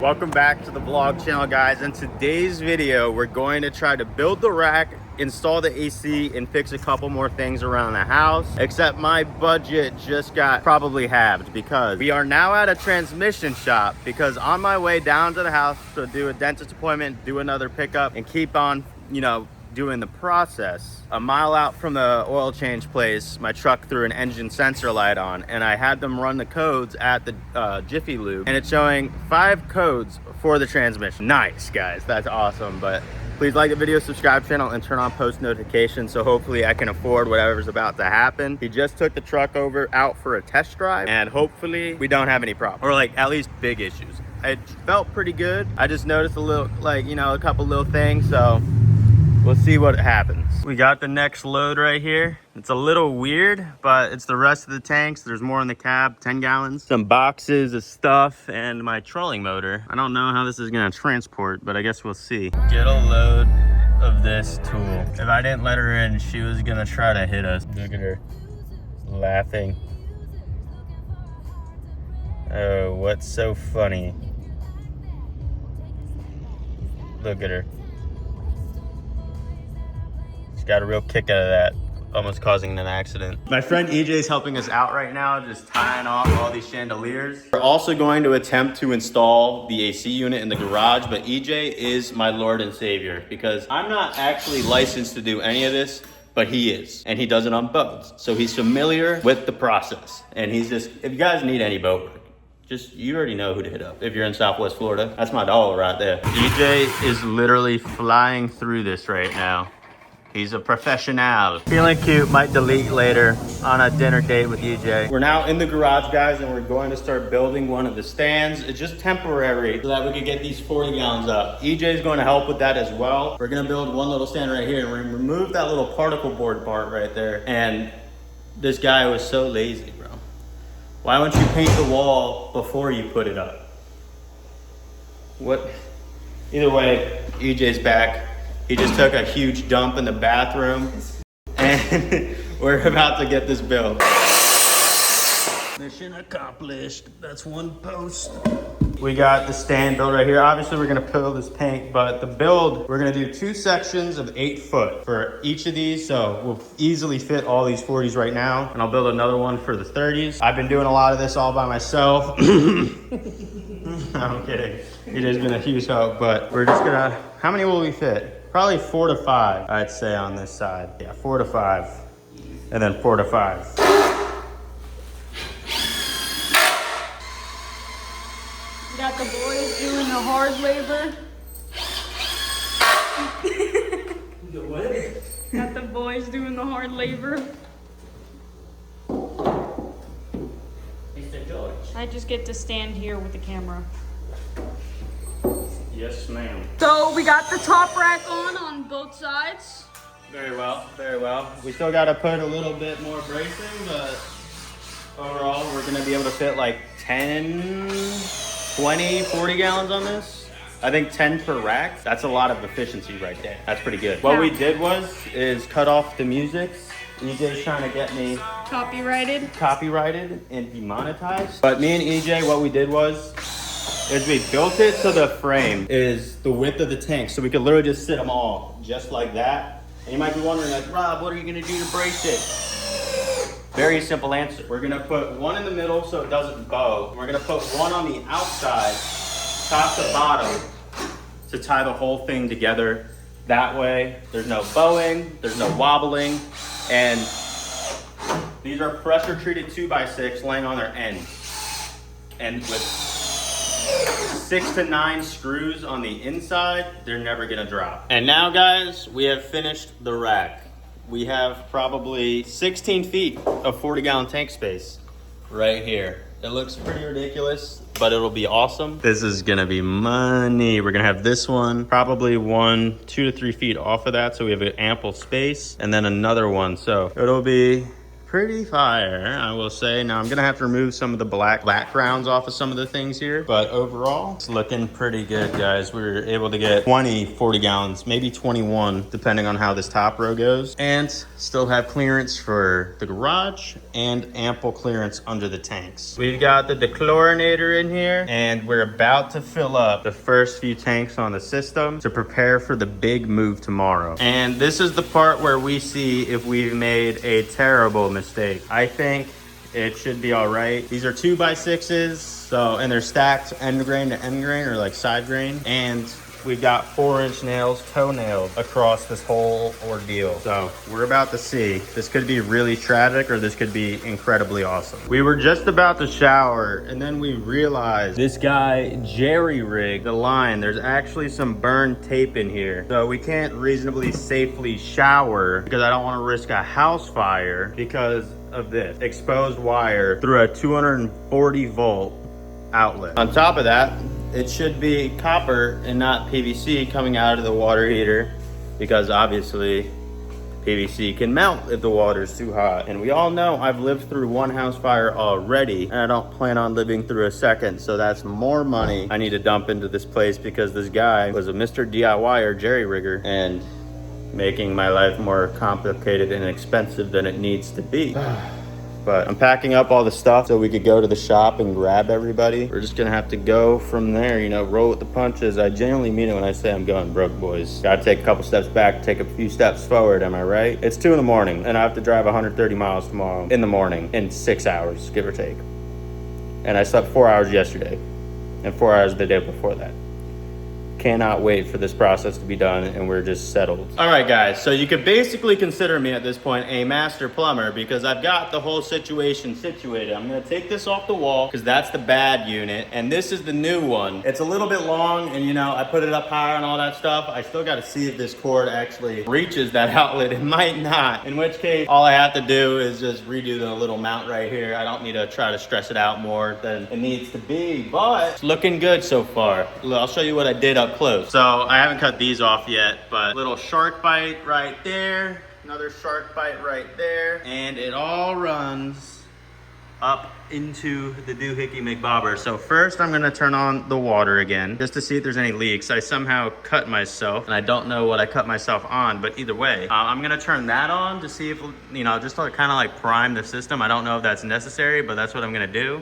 Welcome back to the vlog channel, guys. In today's video, we're going to try to build the rack, install the AC, and fix a couple more things around the house. Except my budget just got probably halved because we are now at a transmission shop, because on my way down to the house to do a dentist appointment, do another pickup, and keep on, doing the process. A mile out from the oil change place, my truck threw an engine sensor light on, and I had them run the codes at the Jiffy Lube, and it's showing 5 codes for the transmission. Nice, guys, that's awesome. But please like the video, subscribe channel, and turn on post notifications so hopefully I can afford whatever's about to happen. He just took the truck out for a test drive, and hopefully we don't have any problems, or like at least big issues. It felt pretty good. I just noticed a little, a couple little things, so we'll see what happens. We got the next load right here. It's a little weird, but it's the rest of the tanks. There's more in the cab, 10 gallons, some boxes of stuff, and my trolling motor. I don't know how this is gonna transport, but I guess we'll see. Get a load of this tool. If I didn't let her in, she was gonna try to hit us. Look at her, laughing. Oh, what's so funny? Look at her. Got a real kick out of that, almost causing an accident. My friend EJ is helping us out right now, just tying off all these chandeliers. We're also going to attempt to install the AC unit in the garage, but EJ is my Lord and Savior, because I'm not actually licensed to do any of this, but he is, and he does it on boats. So he's familiar with the process, and he's just, if you guys need any boat work, you already know who to hit up if you're in Southwest Florida. That's my dog right there. EJ is literally flying through this right now. He's a professional. Feeling cute, might delete later on a dinner date with EJ. We're now in the garage, guys, and we're going to start building one of the stands. It's just temporary so that we can get these 40 gallons up. EJ is going to help with that as well. We're gonna build one little stand right here, and we're gonna remove that little particle board part right there. And this guy was so lazy, bro. Why don't you paint the wall before you put it up? What? Either way, EJ's back. He just took a huge dump in the bathroom, and we're about to get this built. Mission accomplished. That's one post. We got the stand built right here. Obviously, we're gonna peel this paint, but the build, we're gonna do 2 sections of 8 foot for each of these, so we'll easily fit all these 40s right now, and I'll build another one for the 30s. I've been doing a lot of this all by myself. I'm kidding. It has been a huge help, but we're just gonna, how many will we fit? Probably 4 to 5, I'd say, on this side. Yeah, 4 to 5, and then 4 to 5. We got the boys doing the hard labor. The what? Got the boys doing the hard labor. Mr. George. I just get to stand here with the camera. Yes, ma'am. So we got the top rack on both sides. Very well, very well. We still got to put a little bit more bracing, but overall, we're going to be able to fit like 10, 20, 40 gallons on this. I think 10 per rack. That's a lot of efficiency right there. That's pretty good. What we did is cut off the music. EJ's trying to get me copyrighted and demonetized. But me and EJ, what we did is we built it so the frame is the width of the tank, so we could literally just sit them all just like that. And you might be wondering, like, Rob, what are you gonna do to brace it? Very simple answer. We're gonna put one in the middle so it doesn't bow. We're gonna put one on the outside, top to bottom, to tie the whole thing together. That way, there's no bowing, there's no wobbling, and these are pressure treated 2x6 laying on their end. And with 6 to 9 screws on the inside, they're never gonna drop. And now, guys, we have finished the rack. We have probably 16 feet of 40-gallon tank space right here. It looks pretty ridiculous, but it'll be awesome. This is gonna be money. We're gonna have this one, probably 2 to 3 feet off of that, so we have an ample space, and then another one. So it'll be pretty fire, I will say. Now I'm gonna have to remove some of the black backgrounds off of some of the things here, but overall it's looking pretty good, guys. We were able to get 40 gallons, maybe 21, depending on how this top row goes, and still have clearance for the garage and ample clearance under the tanks. We've got the dechlorinator in here, and we're about to fill up the first few tanks on the system to prepare for the big move tomorrow. And this is the part where we see if we've made a terrible mistake. I think it should be all right. These are 2x6s, so, and they're stacked end grain to end grain, or like side grain, and we've got 4-inch nails, toenails across this whole ordeal. So we're about to see. This could be really tragic, or this could be incredibly awesome. We were just about to shower, and then we realized this guy jerry-rigged the line. There's actually some burned tape in here. So we can't reasonably safely shower because I don't want to risk a house fire because of this exposed wire through a 240 volt outlet. On top of that, it should be copper and not PVC coming out of the water heater, because obviously PVC can melt if the water's too hot. And we all know I've lived through one house fire already, and I don't plan on living through a second. So that's more money I need to dump into this place, because this guy was a Mr. DIYer, jerry rigger, and making my life more complicated and expensive than it needs to be. But I'm packing up all the stuff so we could go to the shop and grab everybody. We're just gonna have to go from there, you know, roll with the punches. I genuinely mean it when I say I'm going broke, boys. Gotta take a couple steps back, take a few steps forward, am I right? It's 2 in the morning, and I have to drive 130 miles tomorrow in the morning in 6 hours, give or take. And I slept 4 hours yesterday, and 4 hours the day before that. Cannot wait for this process to be done, and we're just settled. All right, guys, so you could basically consider me at this point a master plumber, because I've got the whole situation situated. I'm gonna take this off the wall because that's the bad unit, and this is the new one. It's a little bit long, and you know, I put it up higher and all that stuff. I still gotta see if this cord actually reaches that outlet. It might not, in which case all I have to do is just redo the little mount right here. I don't need to try to stress it out more than it needs to be, but it's looking good so far. I'll show you what I did up close. So I haven't cut these off yet, but little shark bite right there, another shark bite right there, and it all runs up into the doohickey McBobber. So first I'm gonna turn on the water again just to see if there's any leaks. I somehow cut myself, and I don't know what I cut myself on, but either way, I'm gonna turn that on to see if, you know, just to kind of like prime the system. I don't know if that's necessary, but that's what I'm gonna do.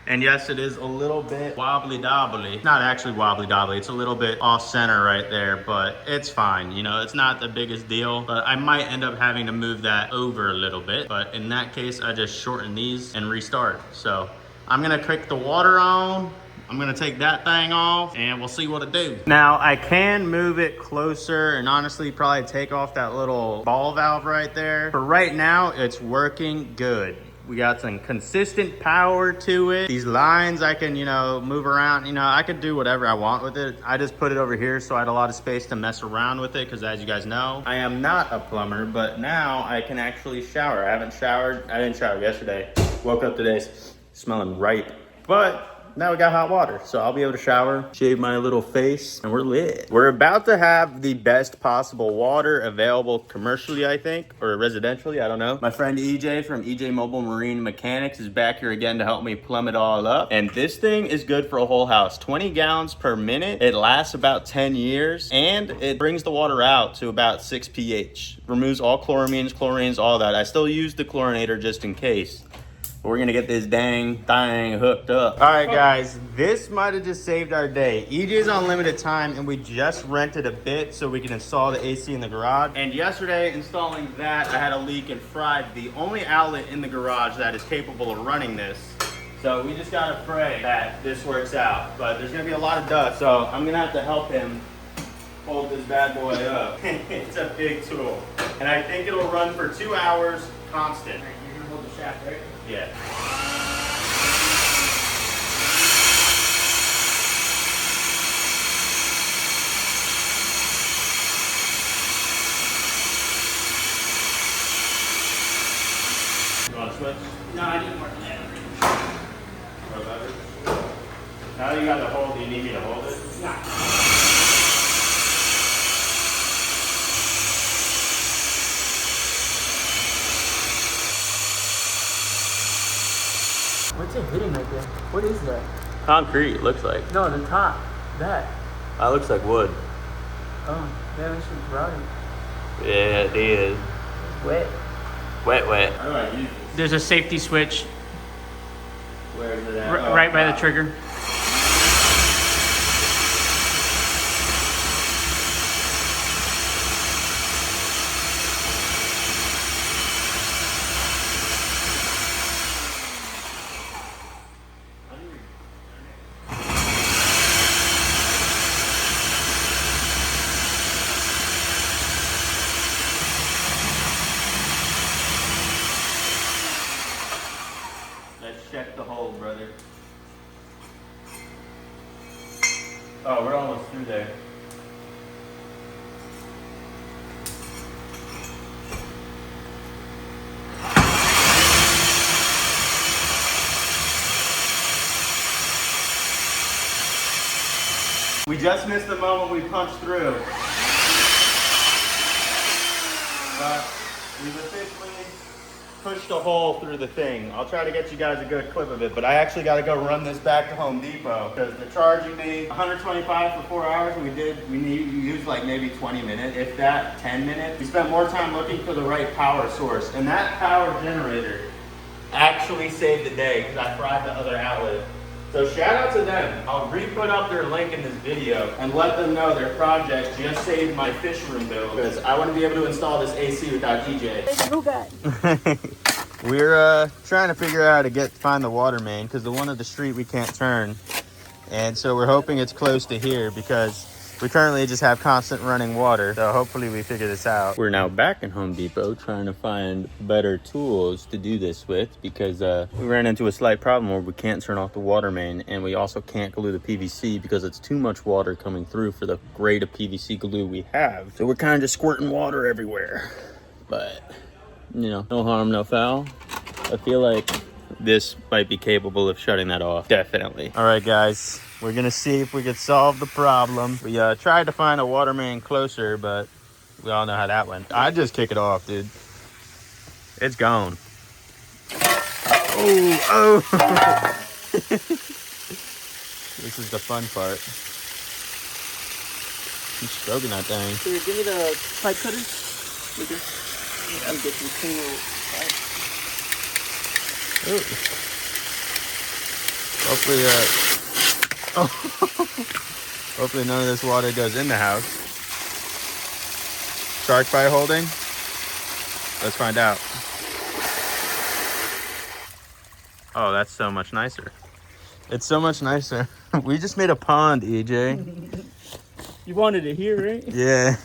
And yes, it is a little bit wobbly dobbly. Not actually wobbly dobbly, it's a little bit off center right there, but it's fine. You know, it's not the biggest deal, but I might end up having to move that over a little bit. But in that case, I just shorten these and restart. So I'm gonna kick the water on. I'm gonna take that thing off, and we'll see what it do. Now, I can move it closer and honestly probably take off that little ball valve right there. For right now, it's working good. We got some consistent power to it. These lines I can, you know, move around. You know, I could do whatever I want with it. I just put it over here so I had a lot of space to mess around with it, because as you guys know, I am not a plumber, but now I can actually shower. I haven't showered. I didn't shower yesterday. Woke up today smelling ripe, but now we got hot water, so I'll be able to shower, shave my little face, and we're lit. We're about to have the best possible water available commercially, I think, or residentially, I don't know. My friend EJ from EJ Mobile Marine Mechanics is back here again to help me plumb it all up. And this thing is good for a whole house. 20 gallons per minute. It lasts about 10 years, and it brings the water out to about 6 pH. Removes all chloramines, chlorines, all that. I still use the chlorinator just in case. We're gonna get this dang thing hooked up. All right, guys, this might have just saved our day. EJ's on limited time, and we just rented a bit so we can install the AC in the garage. And yesterday, installing that, I had a leak and fried the only outlet in the garage that is capable of running this. So we just gotta pray that this works out. But there's gonna be a lot of dust, so I'm gonna have to help him hold this bad boy up. It's a big tool. And I think it'll run for 2 hours constant. You're gonna hold the shaft, right? Yeah. You want to switch? No, I need more leverage. More leverage? Now that you got the hold, do you need me to hold it? Yeah. What is that? Concrete, it looks like. No, the top. That. That looks like wood. Oh, yeah, this is rotting. Yeah, it is. Wet. Wet. How do I use this? There's a safety switch Where is it at? right by the trigger. Let's check the hole, brother. Oh, we're almost through there. We just missed the moment we punched through. But we've officially pushed a hole through the thing. I'll try to get you guys a good clip of it, but I actually got to go run this back to Home Depot because they're charging me $125 for 4 hours, and we used like maybe 20 minutes, if that, 10 minutes. We spent more time looking for the right power source, and that power generator actually saved the day because I fried the other outlet. So shout out to them. I'll re-put up their link in this video and let them know their project just saved my fish room bill because I wouldn't be able to install this AC without EJ. We're trying to figure out how to find the water main because the one at the street we can't turn. And so we're hoping it's close to here because we currently just have constant running water. So hopefully we figure this out. We're now back in Home Depot trying to find better tools to do this with because we ran into a slight problem where we can't turn off the water main, and we also can't glue the PVC because it's too much water coming through for the grade of PVC glue we have. So we're kind of just squirting water everywhere. But, you know, no harm, no foul. I feel like this might be capable of shutting that off. Definitely. All right, guys. We're gonna see if we could solve the problem. We tried to find a water main closer, but we all know how that went. I just kick it off, dude. It's gone. Oh. This is the fun part. I'm stroking that thing. Here, give me the pipe cutter. I'll get some clean pipe. Hopefully, hopefully none of this water goes in the house. Shark bite holding? Let's find out. Oh, that's so much nicer. It's so much nicer. We just made a pond, EJ. You wanted it here, right? Yeah.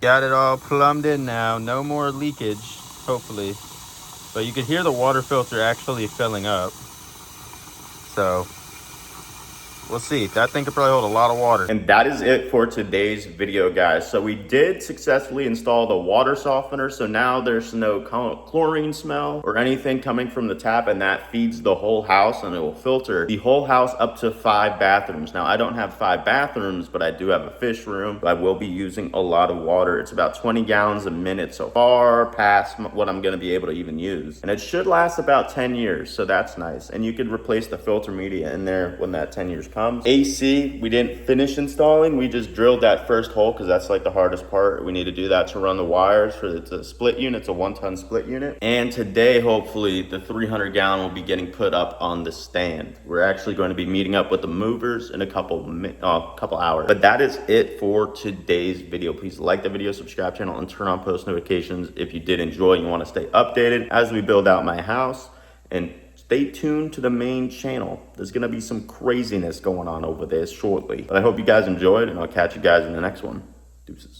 Got it all plumbed in now. No more leakage, hopefully. But you can hear the water filter actually filling up. So we'll see. That thing could probably hold a lot of water. And that is it for today's video, guys. So we did successfully install the water softener. So now there's no chlorine smell or anything coming from the tap, and that feeds the whole house and it will filter the whole house up to 5 bathrooms. Now I don't have 5 bathrooms, but I do have a fish room. I will be using a lot of water. It's about 20 gallons a minute, so far past what I'm gonna be able to even use. And it should last about 10 years, so that's nice. And you could replace the filter media in there when that 10 years comes. AC, we didn't finish installing. We just drilled that first hole because that's like the hardest part. We need to do that to run the wires for the split unit. It's a 1-ton split unit. And today, hopefully, the 300 gallon will be getting put up on the stand. We're actually going to be meeting up with the movers in a couple hours. But that is it for today's video. Please like the video, subscribe channel, and turn on post notifications if you did enjoy and you want to stay updated as we build out my house. And stay tuned to the main channel. There's gonna be some craziness going on over there shortly. But I hope you guys enjoyed, and I'll catch you guys in the next one. Deuces.